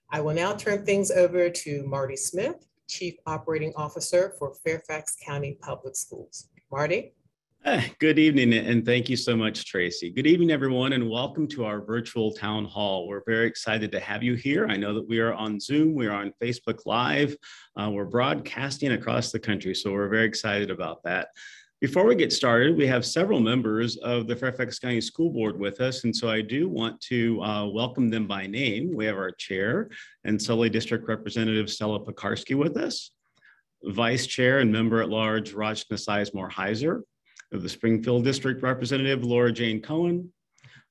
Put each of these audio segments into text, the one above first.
I will now turn things over to Marty Smith, Chief Operating Officer for Fairfax County Public Schools. Marty? Good evening, and thank you so much, Tracy. Good evening, everyone, and welcome to our virtual town hall. We're very excited to have you here. I know that we are on Zoom, we are on Facebook Live, we're broadcasting across the country, so we're very excited about that. Before we get started, we have several members of the Fairfax County School Board with us, and so I do want to welcome them by name. We have our Chair and Sully District Representative Stella Pekarsky with us, Vice Chair and Member-at-Large Rajna Sizemore-Heiser, of the Springfield District Representative Laura Jane Cohen,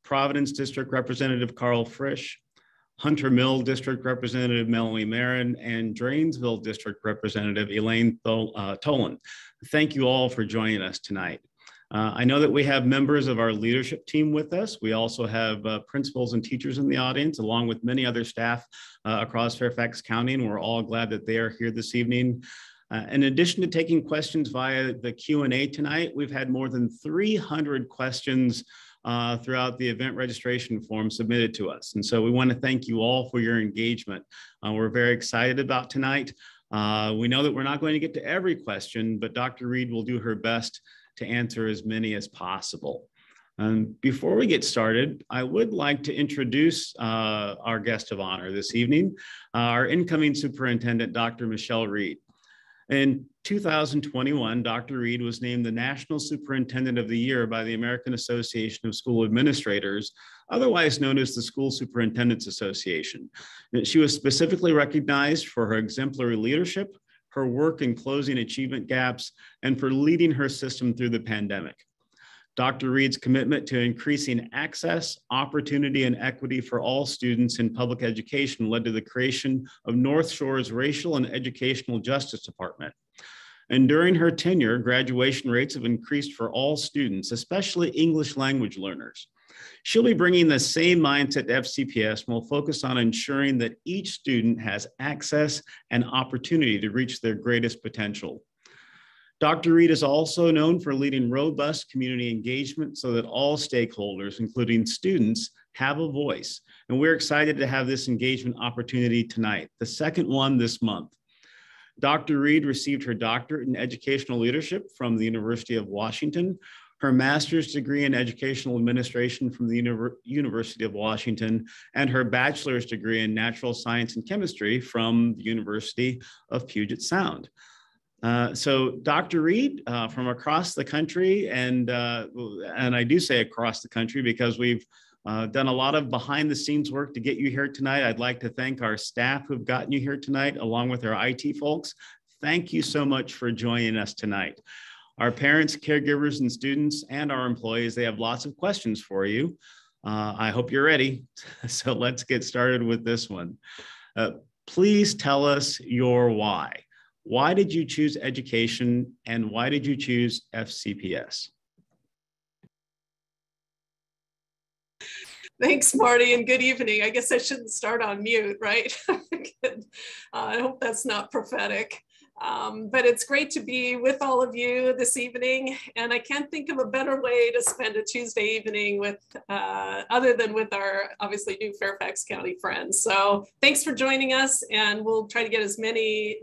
Providence District Representative Carl Frisch, Hunter Mill District Representative Melanie Marin, and Drainsville District Representative Elaine Tolan. Thank you all for joining us tonight. I know that we have members of our leadership team with us. We also have principals and teachers in the audience, along with many other staff across Fairfax County, and we're all glad that they are here this evening. In addition to taking questions via the Q&A tonight, we've had more than 300 questions throughout the event registration form submitted to us. And so we want to thank you all for your engagement. We're very excited about tonight. We know that we're not going to get to every question, but Dr. Reid will do her best to answer as many as possible. Before we get started, I would like to introduce our guest of honor this evening, our incoming superintendent, Dr. Michelle Reid. In 2021, Dr. Reid was named the National Superintendent of the Year by the American Association of School Administrators, otherwise known as the School Superintendents Association. She was specifically recognized for her exemplary leadership, her work in closing achievement gaps, and for leading her system through the pandemic. Dr. Reid's commitment to increasing access, opportunity, and equity for all students in public education led to the creation of North Shore's Racial and Educational Justice Department. And during her tenure, graduation rates have increased for all students, especially English language learners. She'll be bringing the same mindset to FCPS and will focus on ensuring that each student has access and opportunity to reach their greatest potential. Dr. Reid is also known for leading robust community engagement so that all stakeholders, including students, have a voice. And we're excited to have this engagement opportunity tonight, the second one this month. Dr. Reid received her doctorate in educational leadership from the University of Washington, her master's degree in educational administration from the University of Washington, and her bachelor's degree in natural science and chemistry from the University of Puget Sound. So Dr. Reid, from across the country, and I do say across the country because we've done a lot of behind the scenes work to get you here tonight. I'd like to thank our staff who've gotten you here tonight, along with our IT folks. Thank you so much for joining us tonight. Our parents, caregivers, and students, and our employees, they have lots of questions for you. I hope you're ready. So let's get started with this one. Please tell us your why. Why did you choose education, and why did you choose FCPS? Thanks, Marty, and good evening. I guess I shouldn't start on mute, right? I hope that's not prophetic. But it's great to be with all of you this evening, and I can't think of a better way to spend a Tuesday evening with, other than with our obviously new Fairfax County friends. So thanks for joining us, and we'll try to get as many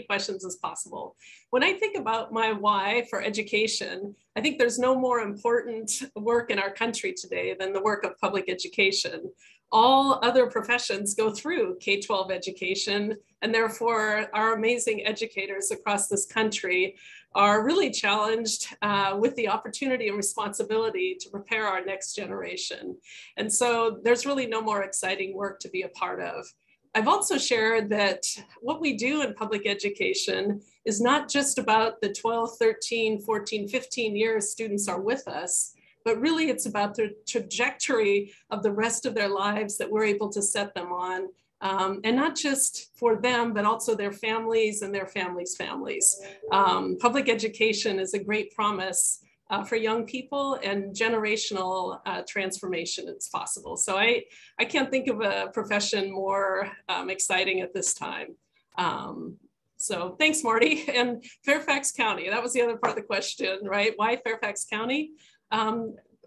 questions as possible. When I think about my why for education, I think there's no more important work in our country today than the work of public education. All other professions go through K-12 education, and therefore our amazing educators across this country are really challenged with the opportunity and responsibility to prepare our next generation. And so there's really no more exciting work to be a part of. I've also shared that what we do in public education is not just about the 12, 13, 14, 15 years students are with us, but really it's about the trajectory of the rest of their lives that we're able to set them on. And not just for them, but also their families and their families' families. Public education is a great promise for young people, and generational transformation is possible. So I can't think of a profession more exciting at this time. So thanks, Marty. And Fairfax County, that was the other part of the question, right? Why Fairfax County?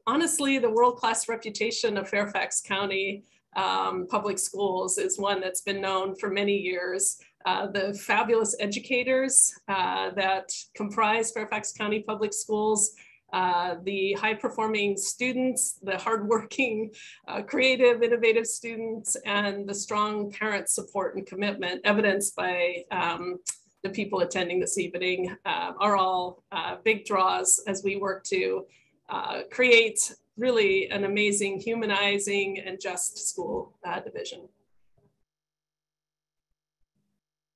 Honestly, the world-class reputation of Fairfax County public schools is one that's been known for many years. The fabulous educators that comprise Fairfax County Public Schools, the high-performing students, the hardworking, creative, innovative students, and the strong parent support and commitment evidenced by the people attending this evening are all big draws as we work to create really an amazing, humanizing, and just school division.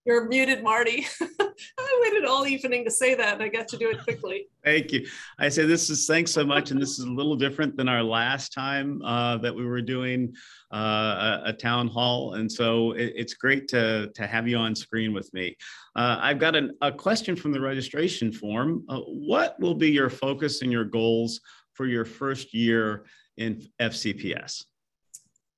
You're muted, Marty. I waited all evening to say that, and I got to do it quickly. Thank you. I say thanks so much, and this is a little different than our last time that we were doing a town hall, and so it's great to have you on screen with me. I've got a question from the registration form. What will be your focus and your goals for your first year in FCPS?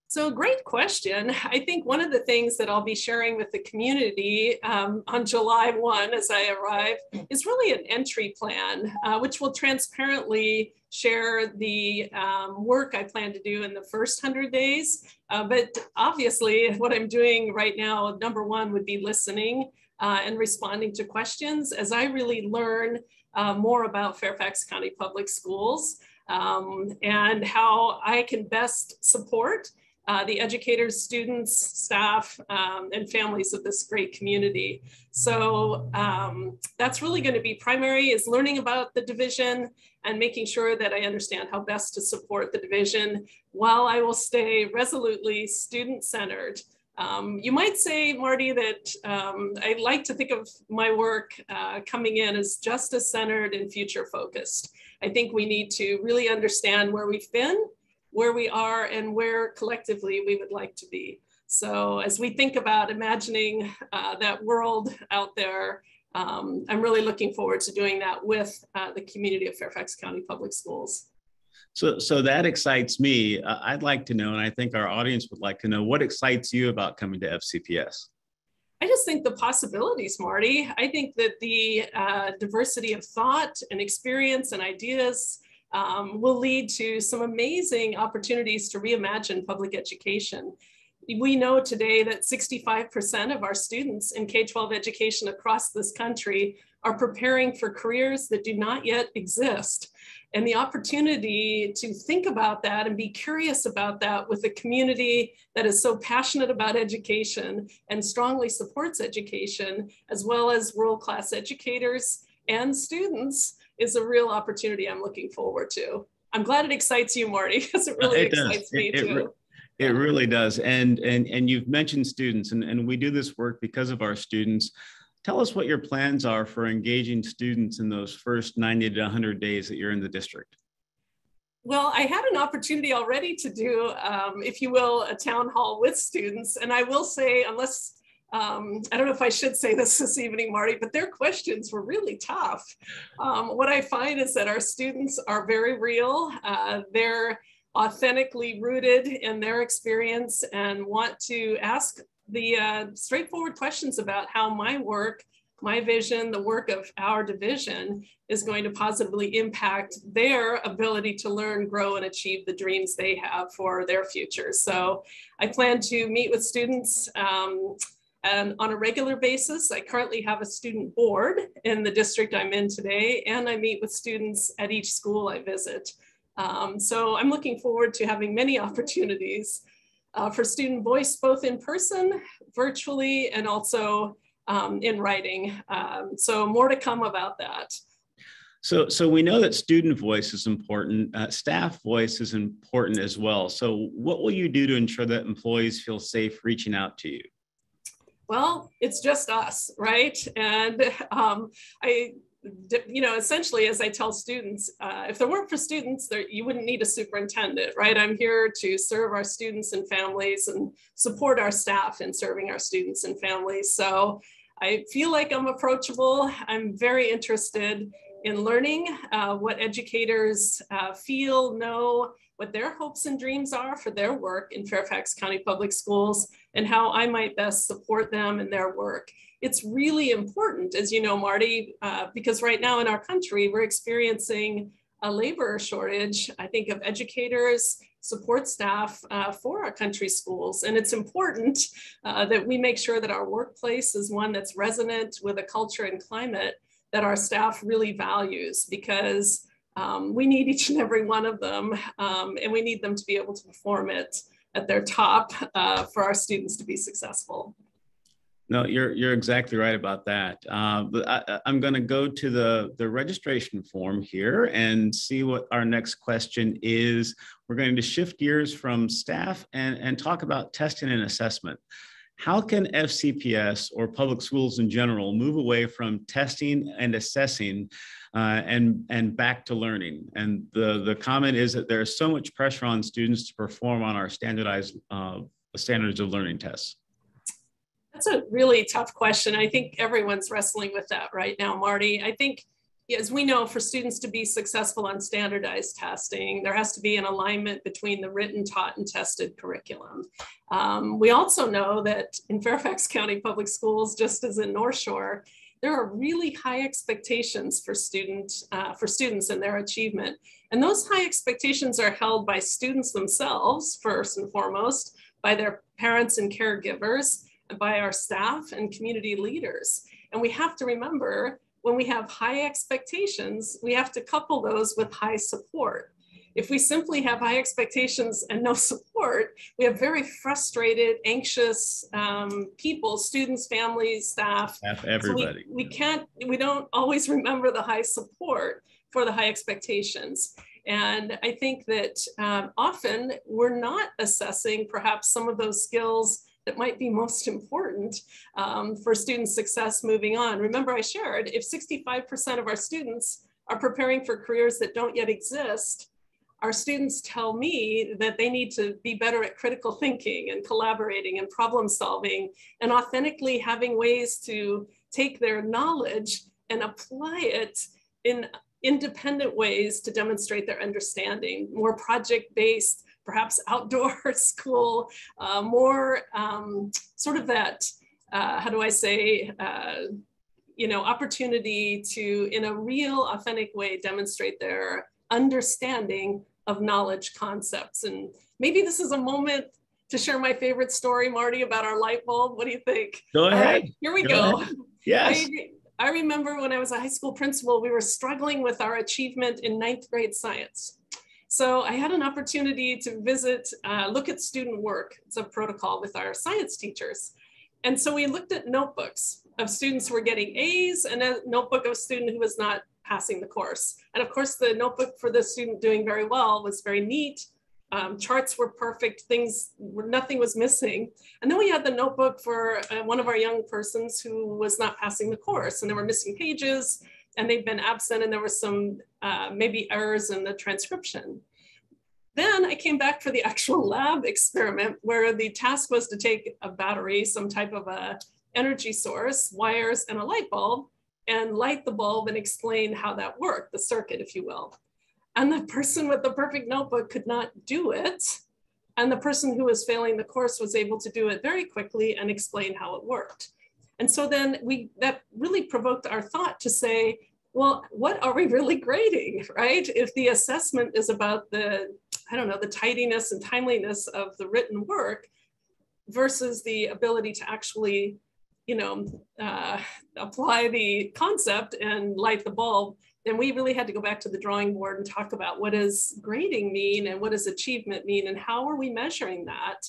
So great question. I think one of the things that I'll be sharing with the community on July 1 as I arrive is really an entry plan, which will transparently share the work I plan to do in the first 100 days. But obviously what I'm doing right now, number one would be listening and responding to questions as I really learn more about Fairfax County Public Schools and how I can best support the educators, students, staff, and families of this great community. So that's really going to be primary, is learning about the division and making sure that I understand how best to support the division while I will stay resolutely student-centered. You might say, Marty, that I like to think of my work coming in as justice-centered and future-focused. I think we need to really understand where we've been, where we are, and where collectively we would like to be. So as we think about imagining that world out there, I'm really looking forward to doing that with the community of Fairfax County Public Schools. So that excites me. I'd like to know, and I think our audience would like to know, what excites you about coming to FCPS? I just think the possibilities, Marty. I think that the diversity of thought and experience and ideas will lead to some amazing opportunities to reimagine public education. We know today that 65% of our students in K-12 education across this country are preparing for careers that do not yet exist. And the opportunity to think about that and be curious about that with a community that is so passionate about education and strongly supports education, as well as world-class educators and students, is a real opportunity I'm looking forward to. I'm glad it excites you, Marty, because it really excites me too. It really does. And you've mentioned students, and we do this work because of our students. Tell us what your plans are for engaging students in those first 90 to 100 days that you're in the district. Well, I had an opportunity already to do, if you will, a town hall with students. And I will say, unless, I don't know if I should say this evening, Marty, but their questions were really tough. What I find is that our students are very real. They're authentically rooted in their experience and want to ask the straightforward questions about how my work, my vision, the work of our division is going to positively impact their ability to learn, grow, and achieve the dreams they have for their future. So I plan to meet with students and on a regular basis. I currently have a student board in the district I'm in today, and I meet with students at each school I visit. So I'm looking forward to having many opportunities for student voice, both in person, virtually, and also in writing. So more to come about that. So we know that student voice is important. Staff voice is important as well. So what will you do to ensure that employees feel safe reaching out to you? Well, it's just us, right? And essentially, as I tell students, if there weren't for students, you wouldn't need a superintendent, right? I'm here to serve our students and families and support our staff in serving our students and families. So I feel like I'm approachable. I'm very interested in learning what educators feel, know, what their hopes and dreams are for their work in Fairfax County Public Schools, and how I might best support them in their work. It's really important, as you know, Marty, because right now in our country, we're experiencing a labor shortage, I think, of educators, support staff for our country schools. And it's important that we make sure that our workplace is one that's resonant with a culture and climate that our staff really values, because we need each and every one of them, and we need them to be able to perform it at their top for our students to be successful. No, you're exactly right about that. But I'm going to go to the registration form here and see what our next question is. We're going to shift gears from staff and talk about testing and assessment. How can FCPS or public schools in general move away from testing and assessing and back to learning? And the comment is that there's so much pressure on students to perform on our standardized standards of learning tests. That's a really tough question. I think everyone's wrestling with that right now, Marty. I think, as we know, for students to be successful on standardized testing, there has to be an alignment between the written, taught, and tested curriculum. We also know that in Fairfax County Public Schools, just as in North Shore, there are really high expectations for students and their achievement. And those high expectations are held by students themselves, first and foremost, by their parents and caregivers, by our staff and community leaders. And we have to remember, when we have high expectations, we have to couple those with high support. If we simply have high expectations and no support, we have very frustrated, anxious people, students, families, staff. Everybody. So we don't always remember the high support for the high expectations. And I think that often we're not assessing perhaps some of those skills that might be most important for student success moving on. Remember, I shared, if 65% of our students are preparing for careers that don't yet exist, our students tell me that they need to be better at critical thinking and collaborating and problem solving and authentically having ways to take their knowledge and apply it in independent ways to demonstrate their understanding, more project-based, perhaps outdoor school, more sort of that, how do I say, opportunity to, in a real authentic way, demonstrate their understanding of knowledge concepts. And maybe this is a moment to share my favorite story, Marty, about our light bulb. What do you think? Go ahead. All right, here we go. Yes. I remember when I was a high school principal, we were struggling with our achievement in 9th grade science. So I had an opportunity to visit, look at student work. It's a protocol with our science teachers. And so we looked at notebooks of students who were getting A's and a notebook of a student who was not passing the course. And of course, the notebook for the student doing very well was very neat. Charts were perfect, nothing was missing. And then we had the notebook for one of our young persons who was not passing the course, and there were missing pages, and they'd been absent, and there were some maybe errors in the transcription. Then I came back for the actual lab experiment where the task was to take a battery, some type of a energy source, wires, and a light bulb, and light the bulb and explain how that worked, the circuit, if you will. And the person with the perfect notebook could not do it. And the person who was failing the course was able to do it very quickly and explain how it worked. And so then that really provoked our thought to say, well, what are we really grading, right? If the assessment is about the tidiness and timeliness of the written work versus the ability to actually, apply the concept and light the bulb, then we really had to go back to the drawing board and talk about what does grading mean and what does achievement mean and how are we measuring that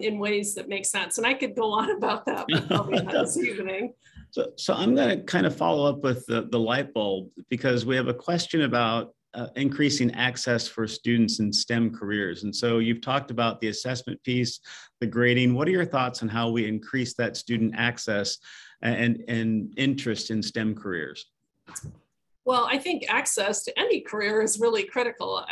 in ways that make sense. And I could go on about that, but probably not this evening. So I'm going to kind of follow up with the light bulb, because we have a question about increasing access for students in STEM careers. And so you've talked about the assessment piece, the grading. What are your thoughts on how we increase that student access and interest in STEM careers? Well, I think access to any career is really critical.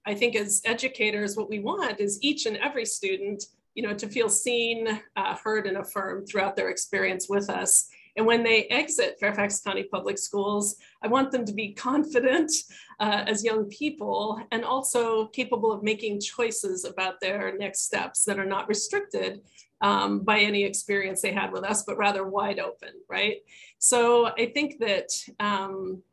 I think as educators, what we want is each and every student, to feel seen, heard, and affirmed throughout their experience with us. And when they exit Fairfax County Public Schools, I want them to be confident as young people and also capable of making choices about their next steps that are not restricted by any experience they had with us, but rather wide open, right? So I think that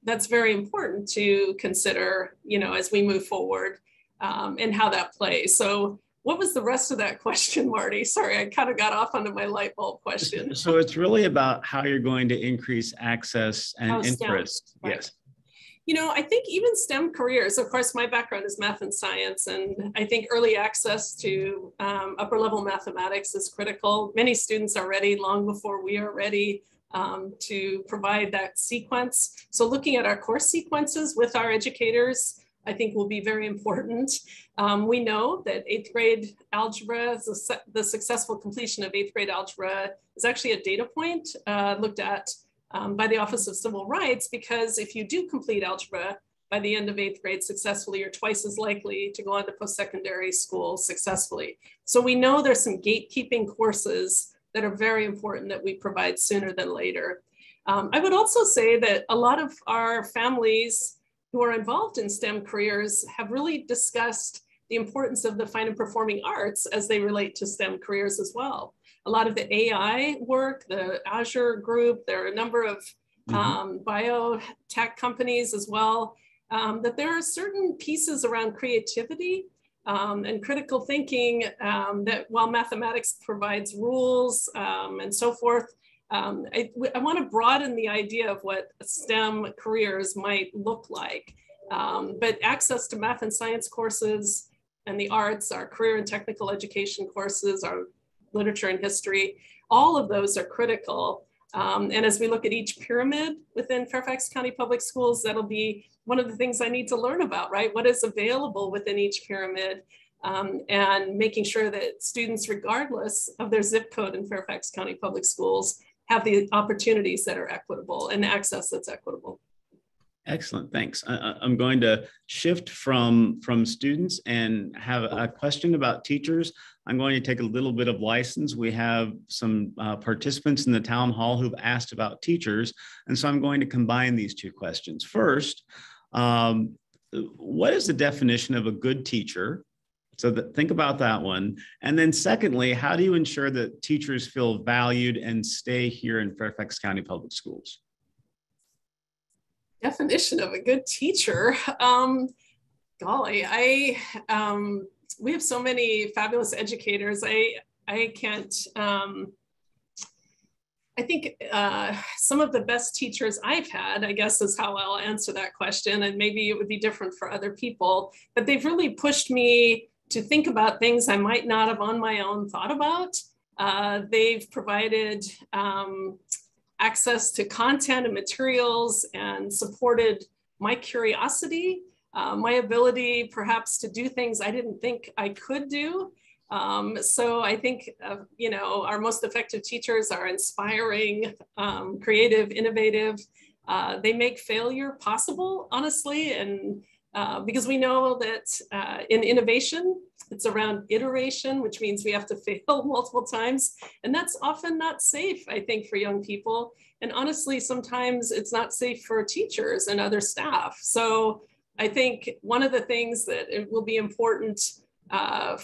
that's very important to consider, as we move forward. and how that plays. So what was the rest of that question, Marty? Sorry, I kind of got off onto my light bulb question. So it's really about how you're going to increase access and interest. Right. Yes. You know, I think even STEM careers, of course, my background is math and science, and I think early access to upper level mathematics is critical. Many students are ready long before we are ready to provide that sequence. So looking at our course sequences with our educators, I think will be very important. We know that 8th grade algebra, the successful completion of 8th grade algebra is actually a data point looked at by the Office of Civil Rights, because if you do complete algebra by the end of 8th grade successfully, you're twice as likely to go on to post-secondary school successfully. So we know there's some gatekeeping courses that are very important that we provide sooner than later. I would also say that a lot of our families who are involved in STEM careers have really discussed the importance of the fine and performing arts as they relate to STEM careers as well. A lot of the AI work, the Azure group, there are a number of biotech companies as well, that there are certain pieces around creativity and critical thinking that while mathematics provides rules and so forth, I want to broaden the idea of what STEM careers might look like. But access to math and science courses and the arts, our career and technical education courses, our literature and history, all of those are critical. And as we look at each pyramid within Fairfax County Public Schools, that'll be one of the things I need to learn about, right? What is available within each pyramid, and making sure that students, regardless of their zip code in Fairfax County Public Schools, have the opportunities that are equitable and access that's equitable. Excellent, thanks. I'm going to shift from students and have a question about teachers. I'm going to take a little bit of license. We have some participants in the town hall who've asked about teachers, and so I'm going to combine these two questions. First, what is the definition of a good teacher? So think about that one. And then secondly, how do you ensure that teachers feel valued and stay here in Fairfax County Public Schools? Definition of a good teacher. Golly, we have so many fabulous educators. I can't, I think some of the best teachers I've had, I guess is how I'll answer that question. And maybe it would be different for other people, but they've really pushed me to think about things I might not have on my own thought about. They've provided access to content and materials and supported my curiosity, my ability perhaps to do things I didn't think I could do. So I think, you know, our most effective teachers are inspiring, creative, innovative. They make failure possible, honestly, and because we know that in innovation, it's around iteration, which means we have to fail multiple times. And that's often not safe, I think, for young people. And honestly, sometimes it's not safe for teachers and other staff. So I think one of the things that it will be important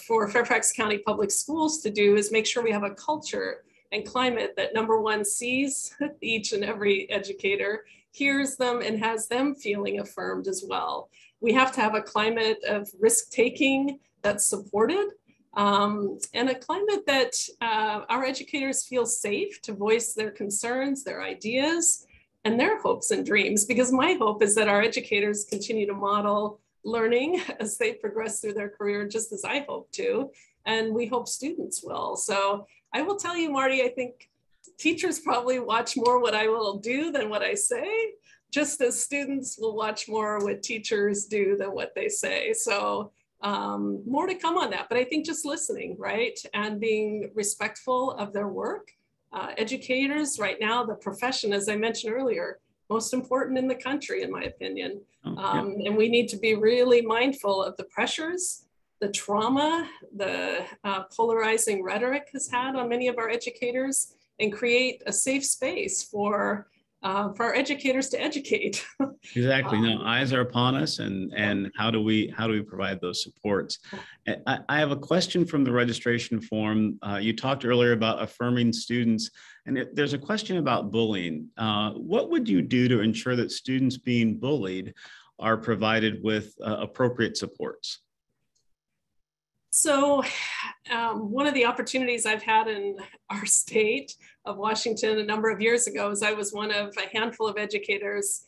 for Fairfax County Public Schools to do is make sure we have a culture and climate that, number one, sees each and every educator, hears them, and has them feeling affirmed as well. We have to have a climate of risk-taking that's supported, and a climate that our educators feel safe to voice their concerns, their ideas, and their hopes and dreams. Because my hope is that our educators continue to model learning as they progress through their career, just as I hope to, and we hope students will. So I will tell you, Marty, I think teachers probably watch more what I will do than what I say, just as students will watch more what teachers do than what they say. So more to come on that, but I think just listening, right? And being respectful of their work. Educators right now, the profession, as I mentioned earlier, most important in the country, in my opinion. And we need to be really mindful of the pressures, the trauma, the polarizing rhetoric has had on many of our educators, and create a safe space for our educators to educate. Exactly. No, eyes are upon us, and how do we provide those supports? I have a question from the registration form. You talked earlier about affirming students, and there's a question about bullying. What would you do to ensure that students being bullied are provided with appropriate supports? So one of the opportunities I've had in our state of Washington a number of years ago is I was one of a handful of educators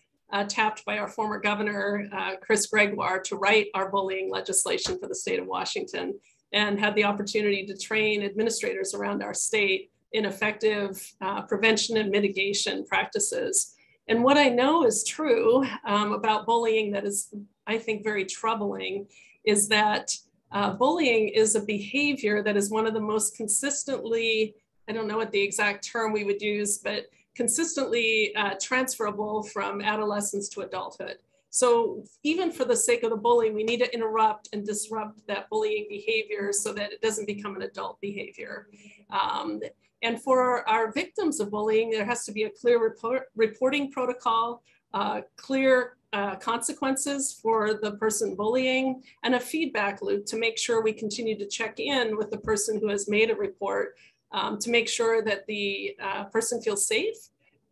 tapped by our former governor, Chris Gregoire, to write our bullying legislation for the state of Washington, and had the opportunity to train administrators around our state in effective prevention and mitigation practices. And what I know is true about bullying that is, I think, very troubling is that bullying is a behavior that is one of the most consistently, I don't know what the exact term we would use, but consistently transferable from adolescence to adulthood. So even for the sake of the bullying, we need to interrupt and disrupt that bullying behavior so that it doesn't become an adult behavior. And for our victims of bullying, there has to be a clear reporting protocol, clear consequences for the person bullying, and a feedback loop to make sure we continue to check in with the person who has made a report to make sure that the person feels safe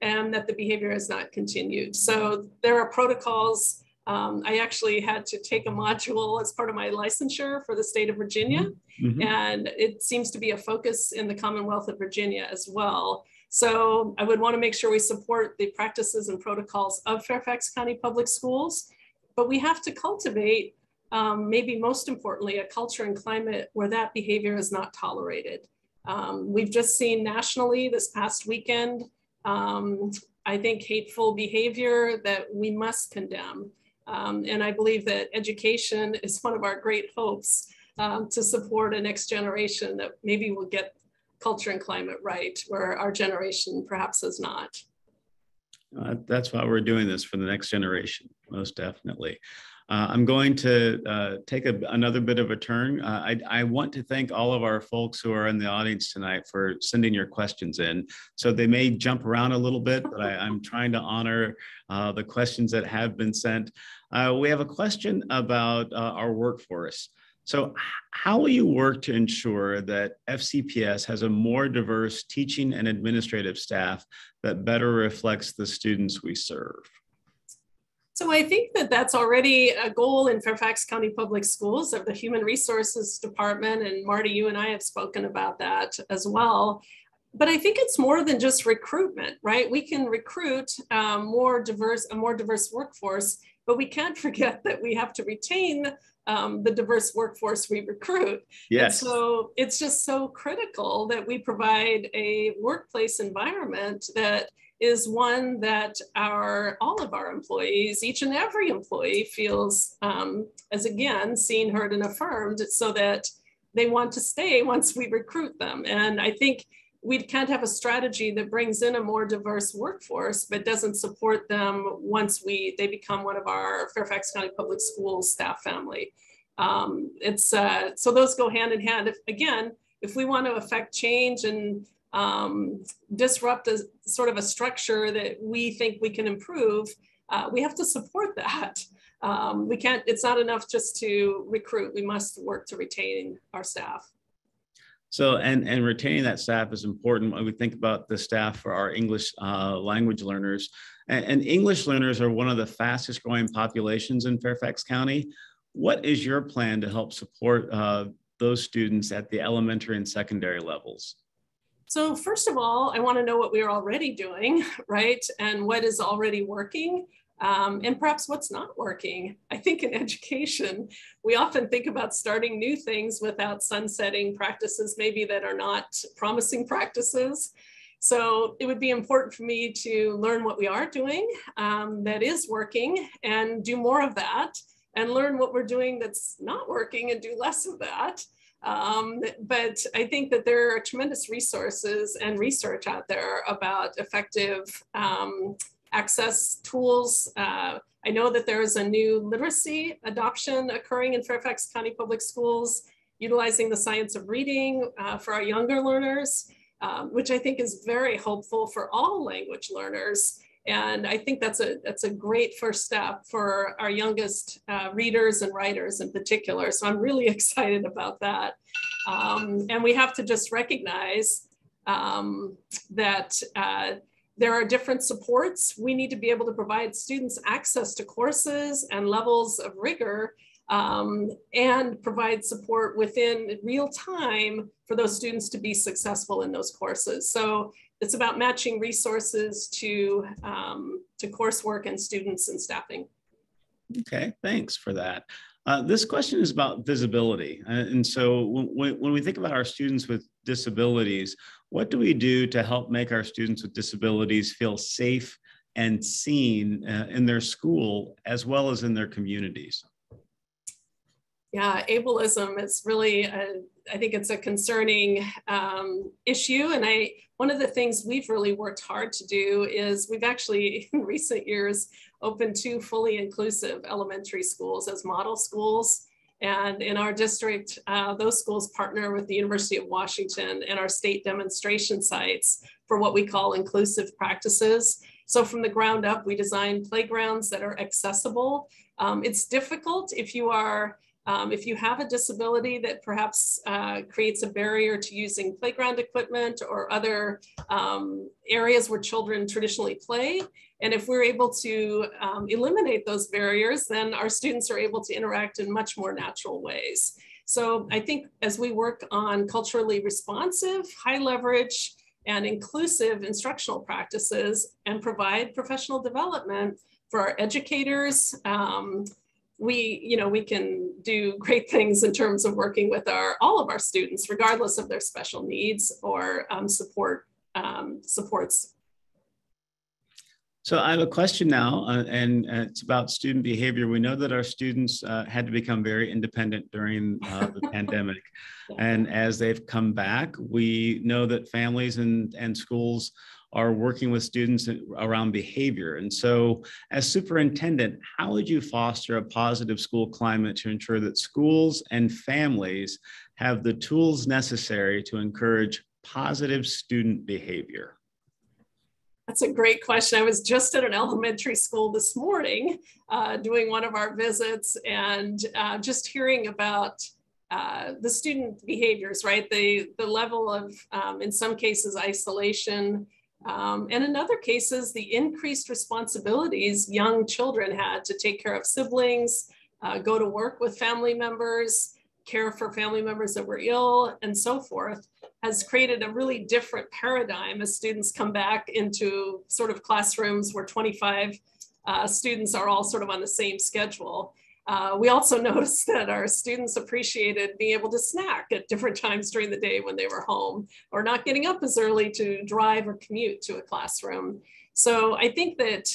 and that the behavior has not continued. So there are protocols. I actually had to take a module as part of my licensure for the state of Virginia, and it seems to be a focus in the Commonwealth of Virginia as well. So I would want to make sure we support the practices and protocols of Fairfax County Public Schools, but we have to cultivate, maybe most importantly, a culture and climate where that behavior is not tolerated. We've just seen nationally this past weekend, I think, hateful behavior that we must condemn. And I believe that education is one of our great hopes to support a next generation that maybe will get culture and climate right, where our generation perhaps has not. That's why we're doing this, for the next generation, most definitely. I'm going to take another bit of a turn. I want to thank all of our folks who are in the audience tonight for sending your questions in. So they may jump around a little bit, but I'm trying to honor the questions that have been sent. We have a question about our workforce. So how will you work to ensure that FCPS has a more diverse teaching and administrative staff that better reflects the students we serve? So I think that that's already a goal in Fairfax County Public Schools of the Human Resources Department. And Marty, you and I have spoken about that as well. But I think it's more than just recruitment, right? We can recruit a more diverse workforce, but we can't forget that we have to retain the diverse workforce we recruit. Yes. And so it's just so critical that we provide a workplace environment that is one that all of our employees, each and every employee, feels as, again, seen, heard, and affirmed, so that they want to stay once we recruit them. And I think we can't have a strategy that brings in a more diverse workforce but doesn't support them once they become one of our Fairfax County Public Schools staff family. So those go hand in hand. If we want to affect change and disrupt a sort of a structure that we think we can improve, we have to support that. It's not enough just to recruit. We must work to retain our staff. So, and retaining that staff is important when we think about the staff for our English language learners. And English learners are one of the fastest growing populations in Fairfax County. What is your plan to help support those students at the elementary and secondary levels? So first of all, I want to know what we are already doing, right? And what is already working, and perhaps what's not working. I think in education, we often think about starting new things without sunsetting practices maybe that are not promising practices. So it would be important for me to learn what we are doing that is working and do more of that, and learn what we're doing that's not working and do less of that. But I think that there are tremendous resources and research out there about effective access tools. I know that there is a new literacy adoption occurring in Fairfax County Public Schools, utilizing the science of reading for our younger learners, which I think is very hopeful for all language learners. And I think that's a great first step for our youngest readers and writers in particular. So I'm really excited about that. And we have to just recognize that there are different supports. We need to be able to provide students access to courses and levels of rigor and provide support within real time for those students to be successful in those courses. So it's about matching resources to coursework and students and staffing. Okay, thanks for that. This question is about visibility. And so when we think about our students with disabilities, what do we do to help make our students with disabilities feel safe and seen in their school as well as in their communities? Yeah, ableism is really, I think it's a concerning issue. And one of the things we've really worked hard to do is we've actually in recent years opened 2 fully inclusive elementary schools as model schools. And in our district, those schools partner with the University of Washington and our state demonstration sites for what we call inclusive practices. So from the ground up, we design playgrounds that are accessible. It's difficult if you have a disability that perhaps creates a barrier to using playground equipment or other areas where children traditionally play. And if we're able to eliminate those barriers, then our students are able to interact in much more natural ways. So I think as we work on culturally responsive, high leverage, and inclusive instructional practices and provide professional development for our educators, we can do great things in terms of working with all of our students, regardless of their special needs or supports. So I have a question now, and it's about student behavior. We know that our students had to become very independent during the pandemic. And as they've come back, we know that families and schools are working with students around behavior. And so as superintendent, how would you foster a positive school climate to ensure that schools and families have the tools necessary to encourage positive student behavior? That's a great question. I was just at an elementary school this morning doing one of our visits and just hearing about the student behaviors, right? The level of, in some cases, isolation, and in other cases, the increased responsibilities young children had to take care of siblings, go to work with family members, care for family members that were ill, and so forth, has created a really different paradigm as students come back into sort of classrooms where 25 students are all sort of on the same schedule. We also noticed that our students appreciated being able to snack at different times during the day when they were home, or not getting up as early to drive or commute to a classroom. So I think that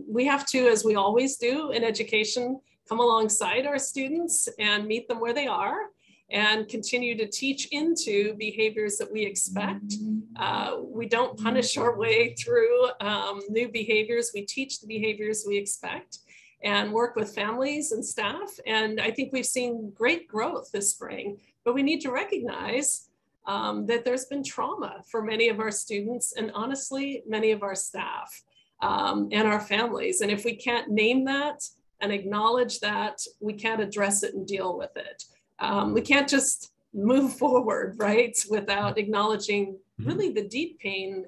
we have to, as we always do in education, come alongside our students and meet them where they are and continue to teach into behaviors that we expect. We don't punish our way through new behaviors. We teach the behaviors we expect and work with families and staff. And I think we've seen great growth this spring, but we need to recognize that there's been trauma for many of our students and honestly, many of our staff and our families. And if we can't name that and acknowledge that, we can't address it and deal with it. We can't just move forward, right, without acknowledging really the deep pain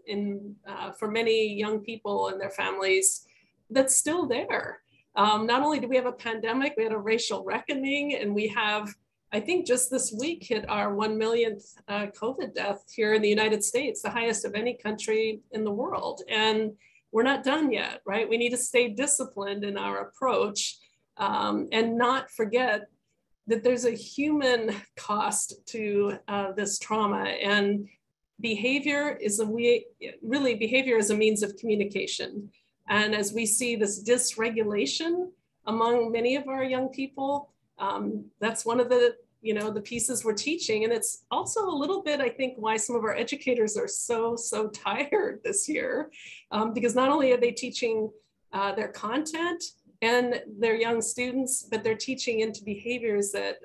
for many young people and their families that's still there. Not only do we have a pandemic, we had a racial reckoning, and we have, I think just this week, hit our 1 millionth COVID death here in the United States, the highest of any country in the world. And we're not done yet, right? We need to stay disciplined in our approach and not forget that there's a human cost to this trauma. And behavior is behavior is a means of communication. And as we see this dysregulation among many of our young people, that's one of the pieces we're teaching. And it's also a little bit, I think, why some of our educators are so tired this year, because not only are they teaching their content and their young students, but they're teaching into behaviors that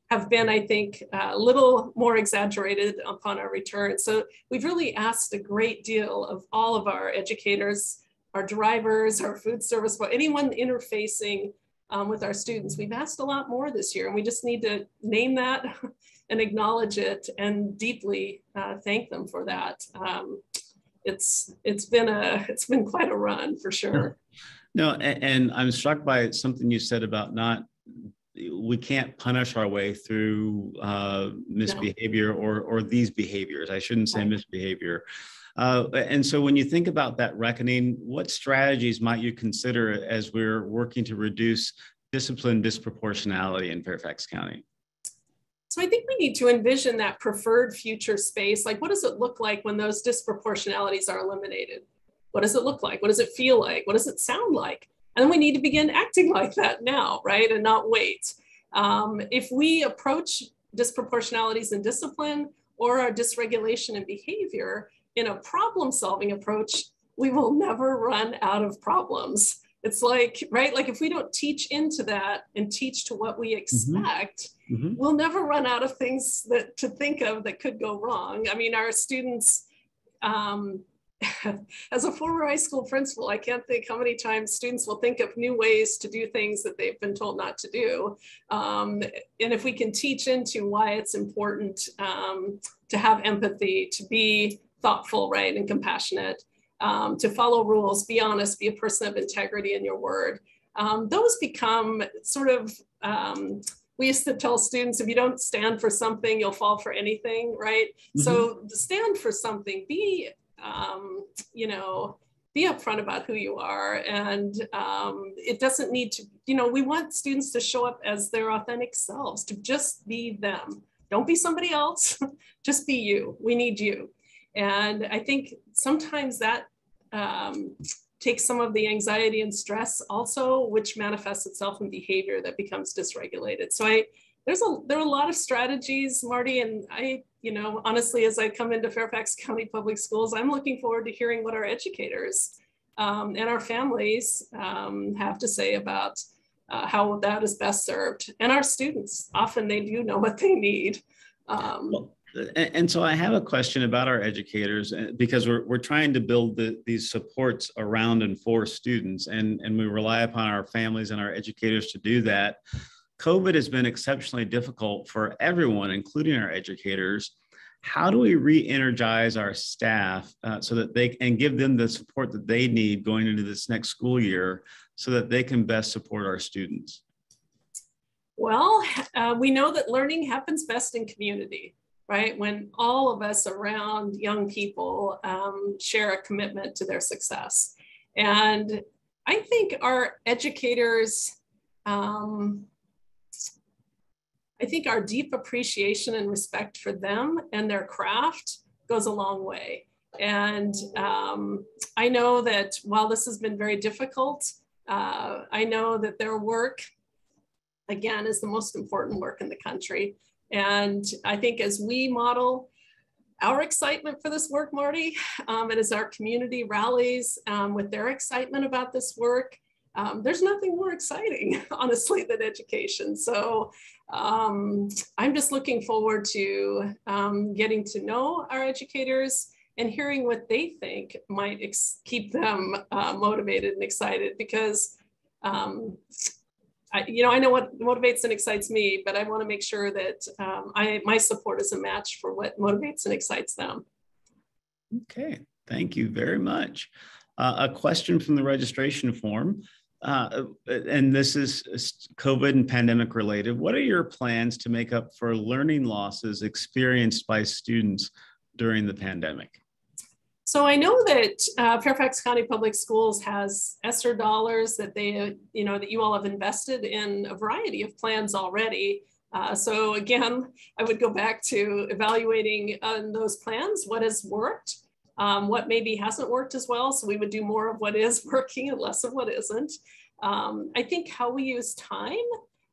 have been, I think, a little more exaggerated upon our return. So we've really asked a great deal of all of our educators, our drivers, our food service, but anyone interfacing with our students. We've asked a lot more this year, and we just need to name that and acknowledge it and deeply thank them for that. It's been quite a run for sure. No, and I'm struck by something you said about not we can't punish our way through misbehavior or these behaviors. I shouldn't say misbehavior. And so when you think about that reckoning, what strategies might you consider as we're working to reduce discipline disproportionality in Fairfax County? So I think we need to envision that preferred future space. Like, what does it look like when those disproportionalities are eliminated? What does it look like? What does it feel like? What does it sound like? And then we need to begin acting like that now, right? And not wait. If we approach disproportionalities in discipline or our dysregulation in behavior in a problem-solving approach, we will never run out of problems. It's like, right? Like if we don't teach into that and teach to what we expect, we'll never run out of things that to think of that could go wrong. I mean, our students, as a former high school principal, I can't think how many times students will think of new ways to do things that they've been told not to do. And if we can teach into why it's important to have empathy, to be thoughtful, right, and compassionate, to follow rules, be honest, be a person of integrity in your word, those become sort of, we used to tell students, if you don't stand for something, you'll fall for anything, right? So stand for something, be be upfront about who you are. And it doesn't need to, we want students to show up as their authentic selves, to just be them. Don't be somebody else, just be you. We need you. And I think sometimes that takes some of the anxiety and stress also, which manifests itself in behavior that becomes dysregulated. So there are a lot of strategies, Marty, and I, honestly, as I come into Fairfax County Public Schools, I'm looking forward to hearing what our educators and our families have to say about how that is best served. And our students, often they do know what they need. And so I have a question about our educators, because we're trying to build these supports around and for students, and we rely upon our families and our educators to do that. COVID has been exceptionally difficult for everyone, including our educators. How do we re-energize our staff so that they can give them the support that they need going into this next school year so that they can best support our students? Well, we know that learning happens best in community, right? When all of us around young people share a commitment to their success. And I think our educators, I think our deep appreciation and respect for them and their craft goes a long way. And I know that while this has been very difficult, I know that their work, again, is the most important work in the country. And I think as we model our excitement for this work, Marty, and as our community rallies with their excitement about this work, there's nothing more exciting, honestly, than education. So I'm just looking forward to getting to know our educators and hearing what they think might keep them motivated and excited, because I know what motivates and excites me, but I want to make sure that my support is a match for what motivates and excites them. Okay, thank you very much. A question from the registration form, and this is COVID and pandemic related. What are your plans to make up for learning losses experienced by students during the pandemic? So I know that Fairfax County Public Schools has ESSER dollars that that you all have invested in a variety of plans already. So again, I would go back to evaluating on those plans, what has worked, what maybe hasn't worked as well. So we would do more of what is working and less of what isn't. I think how we use time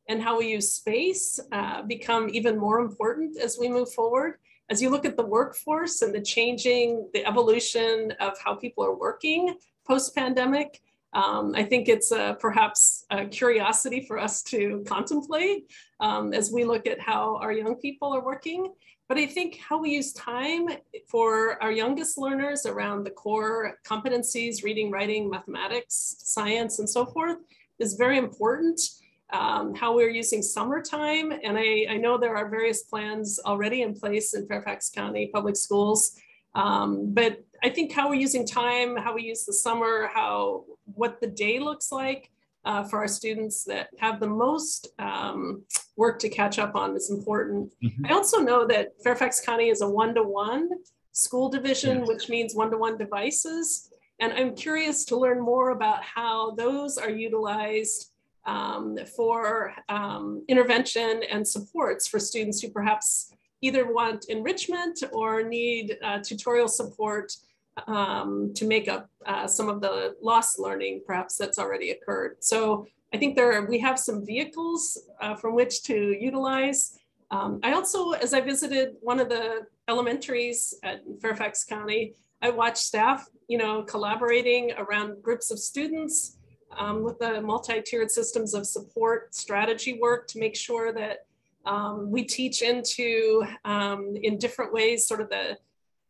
and how we use space become even more important as we move forward. As you look at the workforce and the evolution of how people are working post-pandemic, I think it's perhaps a curiosity for us to contemplate as we look at how our young people are working. But I think how we use time for our youngest learners around the core competencies, reading, writing, mathematics, science, and so forth is very important. How we're using summertime. And I know there are various plans already in place in Fairfax County Public Schools. But I think how we're using time, how we use the summer, what the day looks like for our students that have the most work to catch up on is important. Mhm. I also know that Fairfax County is a one-to-one school division, Yes. which means one-to-one devices. And I'm curious to learn more about how those are utilized for intervention and supports for students who perhaps either want enrichment or need tutorial support to make up some of the lost learning perhaps that's already occurred. So I think we have some vehicles from which to utilize. I also, as I visited one of the elementaries at Fairfax County, I watched staff, collaborating around groups of students with the multi-tiered systems of support strategy work to make sure that we teach into, in different ways, sort of the,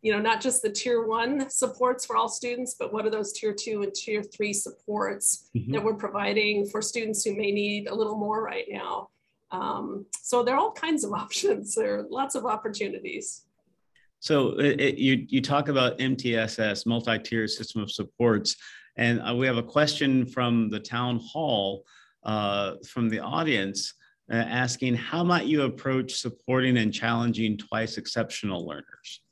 not just the tier 1 supports for all students, but what are those tier 2 and tier 3 supports that we're providing for students who may need a little more right now. So there are all kinds of options. There are lots of opportunities. So you talk about MTSS, multi-tier system of supports, and we have a question from the town hall, from the audience, asking, how might you approach supporting and challenging twice exceptional learners?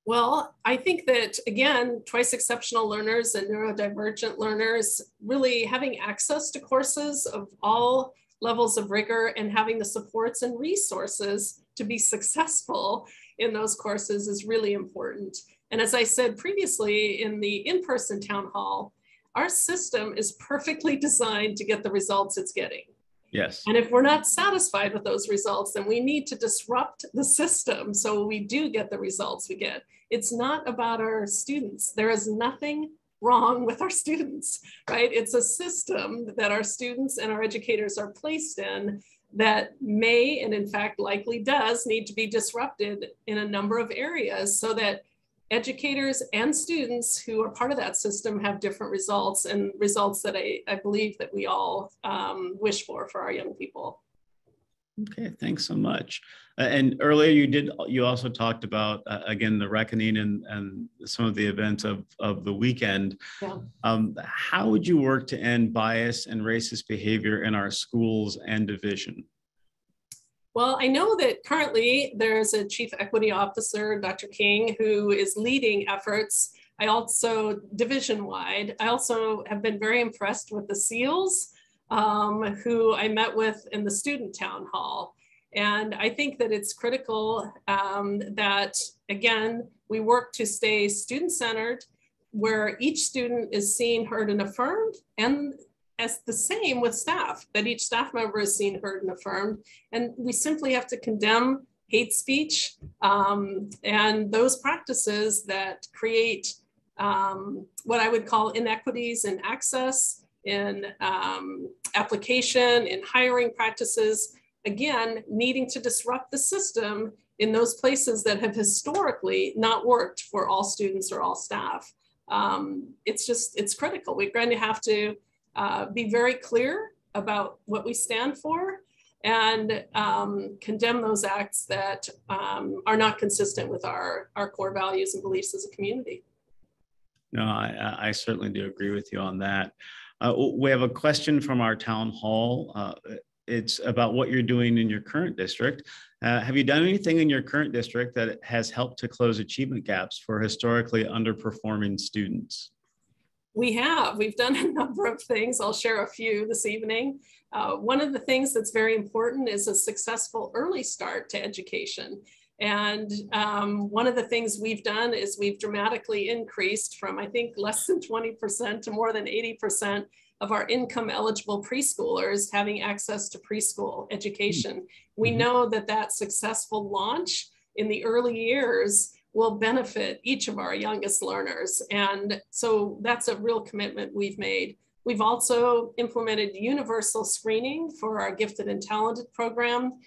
Well, I think that, again, twice exceptional learners and neurodivergent learners really having access to courses of all levels of rigor and having the supports and resources to be successful in those courses is really important. And as I said previously in the in-person town hall, our system is perfectly designed to get the results it's getting. Yes. And if we're not satisfied with those results, then we need to disrupt the system so we do get the results we get. It's not about our students. There is nothing wrong with our students, right? It's a system that our students and our educators are placed in that may, and in fact likely does, need to be disrupted in a number of areas so that educators and students who are part of that system have different results, and results that I believe that we all wish for our young people. Okay, thanks so much. And earlier you also talked about, again, the reckoning and some of the events of the weekend. Yeah. How would you work to end bias and racist behavior in our schools and division? Well, I know that currently there's a chief equity officer, Dr. King, who is leading efforts. I also, division-wide, I also have been very impressed with the SEALs, who I met with in the student town hall. And I think that it's critical that, again, we work to stay student-centered, where each student is seen, heard, and affirmed, and as the same with staff, that each staff member is seen, heard, and affirmed. And we simply have to condemn hate speech and those practices that create what I would call inequities in access, in application, in hiring practices, again, needing to disrupt the system in those places that have historically not worked for all students or all staff. It's critical. We're going to have to be very clear about what we stand for and condemn those acts that are not consistent with our core values and beliefs as a community. No, I certainly do agree with you on that. We have a question from our town hall. It's about what you're doing in your current district. Have you done anything in your current district that has helped to close achievement gaps for historically underperforming students? We've done a number of things. I'll share a few this evening. One of the things that's very important is a successful early start to education. And one of the things we've done is we've dramatically increased from, I think, less than 20% to more than 80% of our income eligible preschoolers having access to preschool education. We know that that successful launch in the early years will benefit each of our youngest learners. And so that's a real commitment we've made. We've also implemented universal screening for our gifted and talented program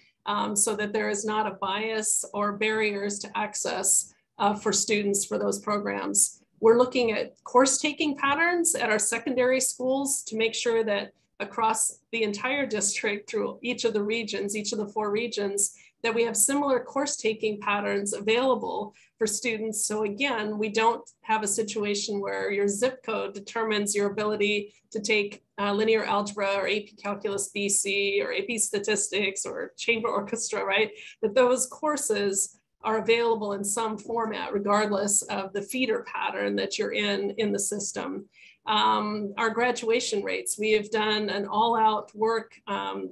so that there is not a bias or barriers to access for students for those programs. We're looking at course taking patterns at our secondary schools to make sure that across the entire district through each of the regions, each of the 4 regions, that we have similar course taking patterns available for students. So again, we don't have a situation where your zip code determines your ability to take linear algebra or AP Calculus BC or AP Statistics or Chamber Orchestra, right? That those courses are available in some format, regardless of the feeder pattern that you're in the system. Our graduation rates, we have done an all-out work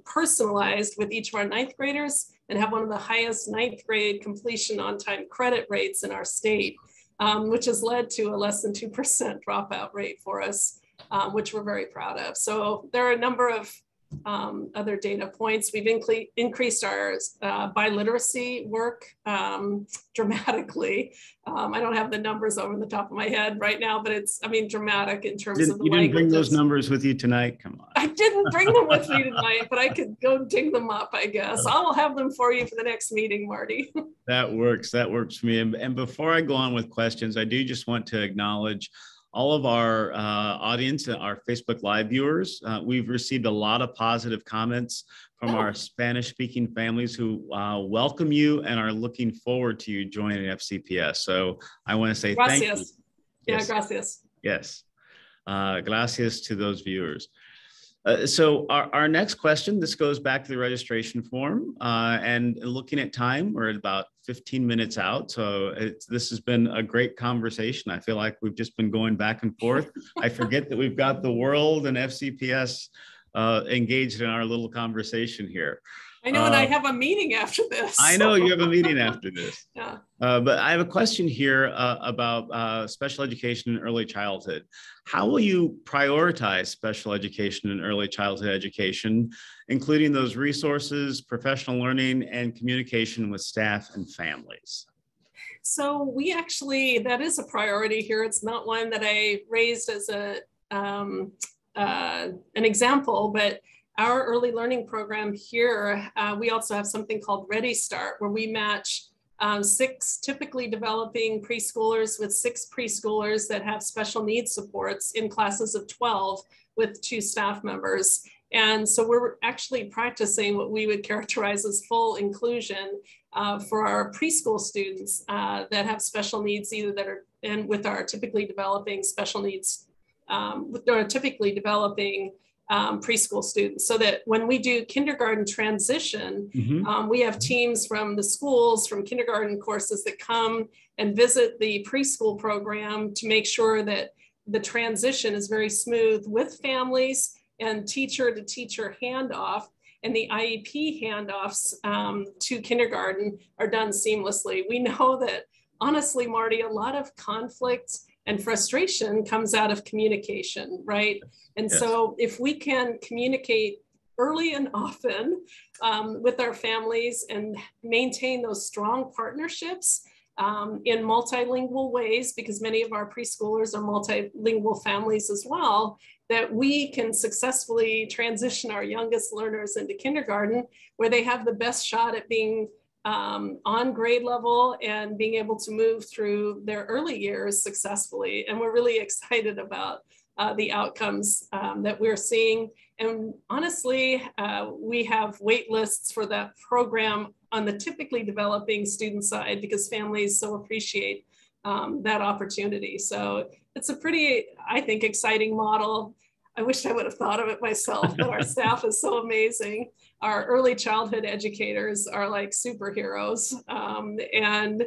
personalized with each of our ninth graders and have one of the highest ninth grade completion on-time credit rates in our state, which has led to a less than 2% dropout rate for us, which we're very proud of. So there are a number of other data points. We've increased our biliteracy work dramatically. I don't have the numbers over the top of my head right now, but it's, I mean, dramatic in terms of the You didn't bring languages. those numbers with you tonight? Come on. I didn't bring them with me tonight, but I could go dig them up, I guess. I will have them for you for the next meeting, Marty. That works. That works for me. And before I go on with questions, I do just want to acknowledge all of our audience, our Facebook Live viewers. We've received a lot of positive comments from our Spanish-speaking families who welcome you and are looking forward to you joining FCPS. So I want to say gracias. Thank you. Yeah, yes. gracias. Yes. Gracias to those viewers. So our next question, this goes back to the registration form, and looking at time, we're at about 15 minutes out. So this has been a great conversation. I feel like we've just been going back and forth. I forget that we've got the world and FCPS engaged in our little conversation here. I know, and I have a meeting after this. I know you have a meeting after this. Yeah. But I have a question here about special education and early childhood. How will you prioritize special education and early childhood education, including those resources, professional learning, and communication with staff and families? So we actually, that is a priority here. It's not one that I raised as an example, but our early learning program here, we also have something called Ready Start, where we match 6 typically developing preschoolers with 6 preschoolers that have special needs supports in classes of 12 with 2 staff members. And so we're actually practicing what we would characterize as full inclusion for our preschool students that have special needs, either that are in with our typically developing special needs, with our typically developing preschool students, so that when we do kindergarten transition, we have teams from the schools, from kindergarten courses that come and visit the preschool program to make sure that the transition is very smooth with families and teacher to teacher handoff, and the IEP handoffs to kindergarten are done seamlessly. We know that, honestly, Marty, a lot of conflict and frustration comes out of communication, right? And yes. So if we can communicate early and often with our families and maintain those strong partnerships in multilingual ways, because many of our preschoolers are multilingual families as well, that we can successfully transition our youngest learners into kindergarten, where they have the best shot at being on grade level and being able to move through their early years successfully. And we're really excited about the outcomes that we're seeing. And honestly, we have wait lists for that program on the typically developing student side, because families so appreciate that opportunity. So it's a pretty, I think, exciting model. I wish I would have thought of it myself, but our staff is so amazing. Our early childhood educators are like superheroes, and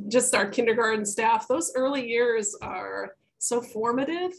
just our kindergarten staff, those early years are so formative.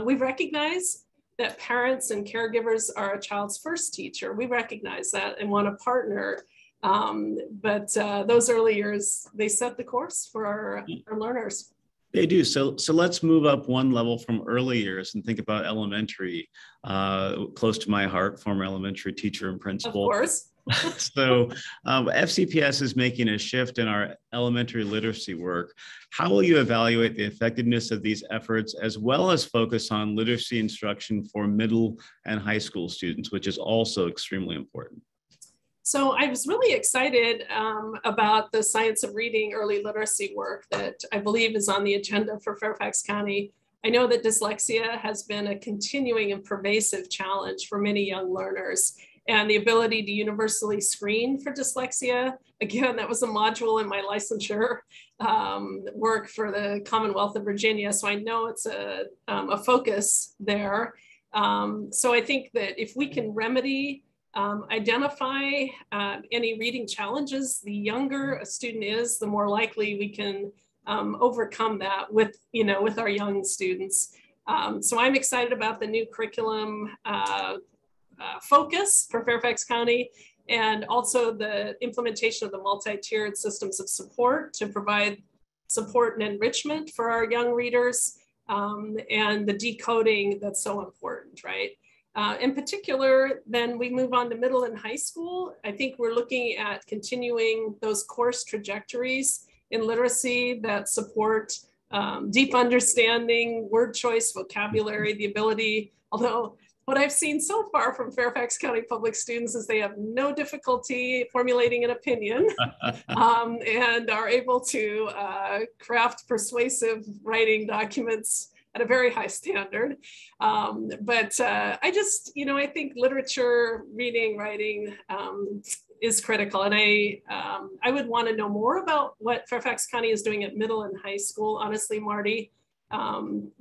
We recognize that parents and caregivers are a child's first teacher. We recognize that and want to partner, but those early years, they set the course for our learners. They do. So let's move up one level from early years and think about elementary, close to my heart, former elementary teacher and principal. Of course. So FCPS is making a shift in our elementary literacy work. How will you evaluate the effectiveness of these efforts, as well as focus on literacy instruction for middle and high school students, which is also extremely important? So I was really excited about the Science of Reading early literacy work that I believe is on the agenda for Fairfax County. I know that dyslexia has been a continuing and pervasive challenge for many young learners. and the ability to universally screen for dyslexia. Again, that was a module in my licensure work for the Commonwealth of Virginia, so I know it's a focus there. So I think that if we can remedy, identify any reading challenges, the younger a student is, the more likely we can overcome that with, with our young students. So I'm excited about the new curriculum focus for Fairfax County, and also the implementation of the multi-tiered systems of support to provide support and enrichment for our young readers, and the decoding that's so important, right? In particular, then we move on to middle and high school. I think we're looking at continuing those course trajectories in literacy that support deep understanding, word choice, vocabulary, the ability, although what I've seen so far from Fairfax County public students is they have no difficulty formulating an opinion and are able to craft persuasive writing documents at a very high standard. But I just, I think literature, reading, writing is critical. And I would want to know more about what Fairfax County is doing at middle and high school, honestly, Marty,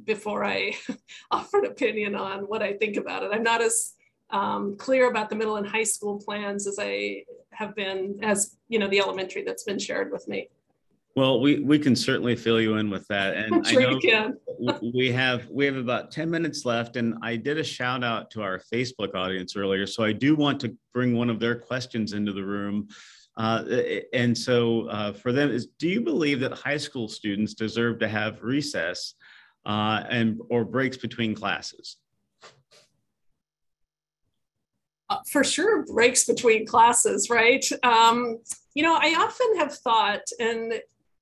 before I offer an opinion on what I think about it. I'm not as clear about the middle and high school plans as I have been, as the elementary that's been shared with me. Well, we can certainly fill you in with that. And I'm sure I know you can. we have about 10 minutes left, and I did a shout out to our Facebook audience earlier. So I do want to bring one of their questions into the room. And so for them do you believe that high school students deserve to have recess or breaks between classes? For sure, breaks between classes, right? I often have thought, and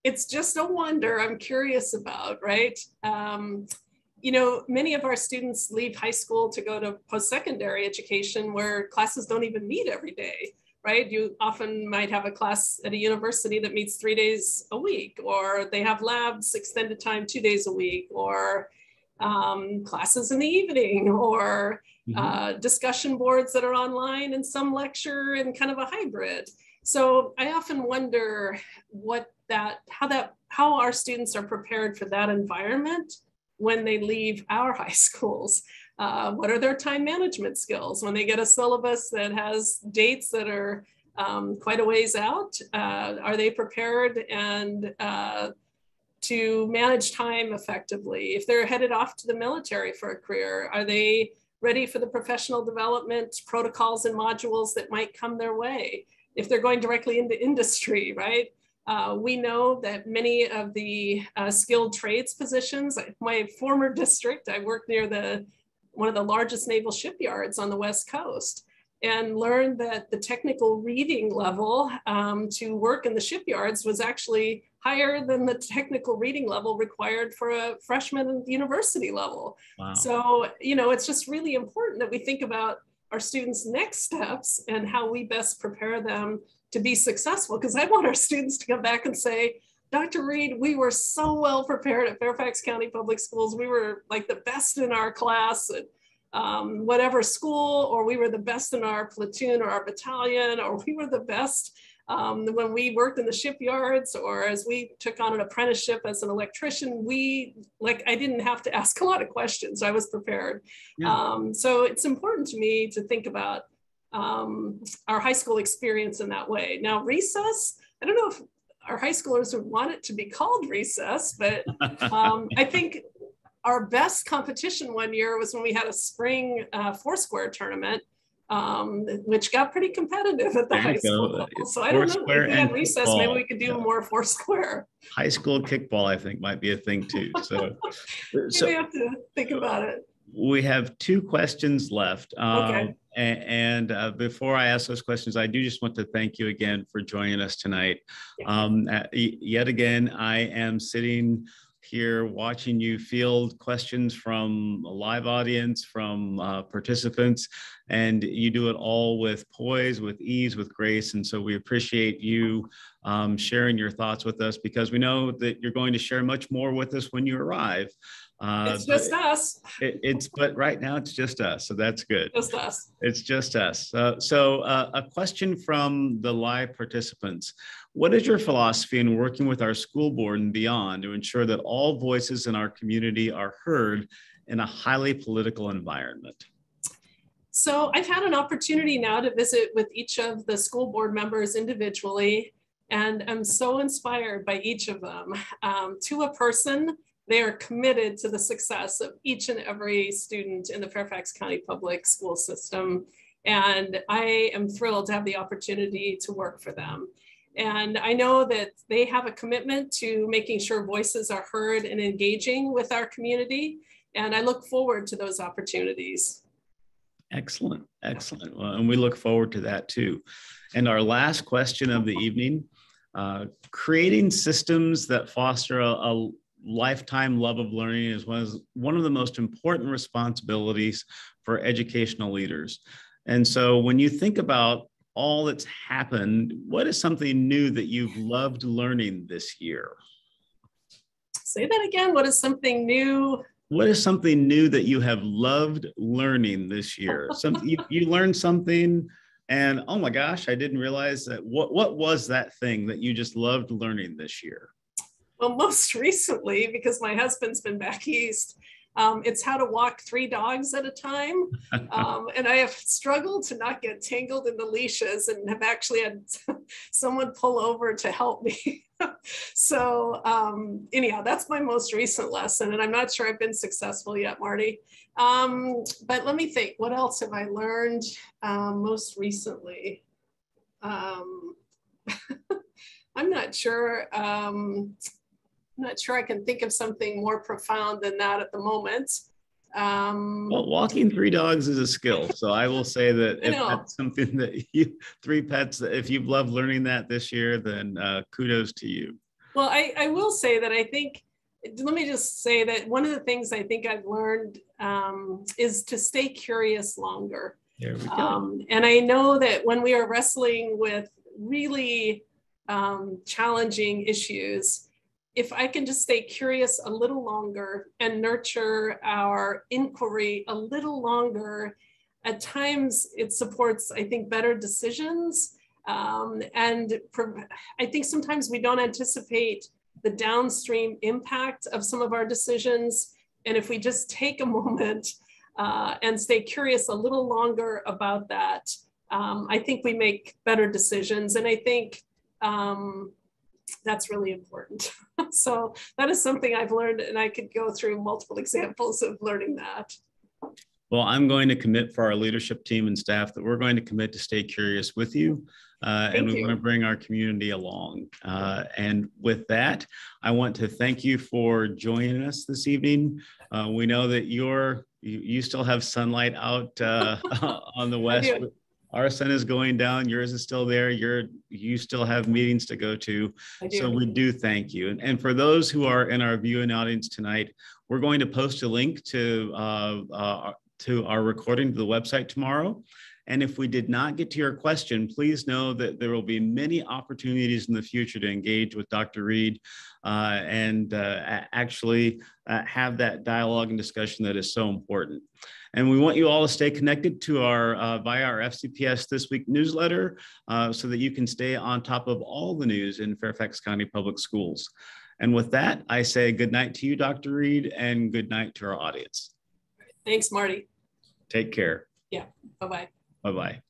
it's just a wonder I'm curious about, right? Many of our students leave high school to go to post-secondary education where classes don't even meet every day, right? You often might have a class at a university that meets 3 days a week, or they have labs extended time 2 days a week, or classes in the evening, or discussion boards that are online and some lecture and kind of a hybrid. So I often wonder how our students are prepared for that environment when they leave our high schools. What are their time management skills when they get a syllabus that has dates that are quite a ways out? Are they prepared and to manage time effectively? If they're headed off to the military for a career, are they ready for the professional development protocols and modules that might come their way? If they're going directly into industry, right? We know that many of the skilled trades positions, my former district, I worked near one of the largest naval shipyards on the West Coast, and learned that the technical reading level to work in the shipyards was actually higher than the technical reading level required for a freshman at the university level. Wow. So, it's just really important that we think about our students' next steps and how we best prepare them to be successful. Because I want our students to come back and say, Dr. Reid, we were so well prepared at Fairfax County Public Schools. We were like the best in our class at whatever school, or we were the best in our platoon or our battalion, or we were the best when we worked in the shipyards, or as we took on an apprenticeship as an electrician. I didn't have to ask a lot of questions. I was prepared. Yeah. So it's important to me to think about our high school experience in that way. Now, recess, I don't know if our high schoolers would want it to be called recess, but I think our best competition one year was when we had a spring Foursquare tournament, which got pretty competitive at the high school level. So I don't know, if we had recess, maybe we could do more Foursquare. High school kickball, I think, might be a thing too. So we have to think about it. We have 2 questions left. Okay. And before I ask those questions, I do just want to thank you again for joining us tonight. Yeah. Yet again, I am sitting here watching you field questions from a live audience, from participants, and you do it all with poise, with ease, with grace. And so we appreciate you sharing your thoughts with us, because we know that you're going to share much more with us when you arrive. It's just us. But right now it's just us, so that's good. Just us. It's just us. A question from the live participants. What is your philosophy in working with our school board and beyond to ensure that all voices in our community are heard in a highly political environment? So I've had an opportunity now to visit with each of the school board members individually, and I'm so inspired by each of them. To a person, they are committed to the success of each and every student in the Fairfax County Public School System. And I am thrilled to have the opportunity to work for them. And I know that they have a commitment to making sure voices are heard and engaging with our community. And I look forward to those opportunities. Excellent, excellent. Well, and we look forward to that too. And our last question of the evening, creating systems that foster a lifetime love of learning is one of the most important responsibilities for educational leaders. And so when you think about all that's happened, what is something new that you've loved learning this year? Say that again. What is something new? What is something new that you have loved learning this year? Something you learned something and, oh my gosh, I didn't realize that. What was that thing that you just loved learning this year? Well, most recently, because my husband's been back east, it's how to walk 3 dogs at a time. And I have struggled to not get tangled in the leashes, and have actually had someone pull over to help me. So anyhow, that's my most recent lesson, and I'm not sure I've been successful yet, Marty. But let me think, what else have I learned most recently? I'm not sure. I'm not sure I can think of something more profound than that at the moment. Well, walking 3 dogs is a skill. So I will say that if that's something that 3 pets, if you've loved learning that this year, then kudos to you. Well, I will say that I think, let me just say that one of the things I think I've learned is to stay curious longer. There we go. And I know that when we are wrestling with really challenging issues, if I can just stay curious a little longer and nurture our inquiry a little longer, at times it supports, I think, better decisions. And I think sometimes we don't anticipate the downstream impact of some of our decisions. And if we just take a moment and stay curious a little longer about that, I think we make better decisions. And I think that's really important. So that is something I've learned, and I could go through multiple examples of learning that. Well, I'm going to commit for our leadership team and staff that we're going to commit to stay curious with you. And we want to bring our community along. And with that, I want to thank you for joining us this evening. We know that you still have sunlight out on the west. Our sun is going down, yours is still there. You still have meetings to go to. So we do thank you. And for those who are in our viewing audience tonight, we're going to post a link to our recording to the website tomorrow. And if we did not get to your question, please know that there will be many opportunities in the future to engage with Dr. Reid and actually have that dialogue and discussion that is so important. And we want you all to stay connected to our via our FCPS This Week newsletter so that you can stay on top of all the news in Fairfax County Public Schools. And with that, I say good night to you, Dr. Reid, and good night to our audience. Thanks, Marty. Take care. Yeah, bye-bye. Bye-bye.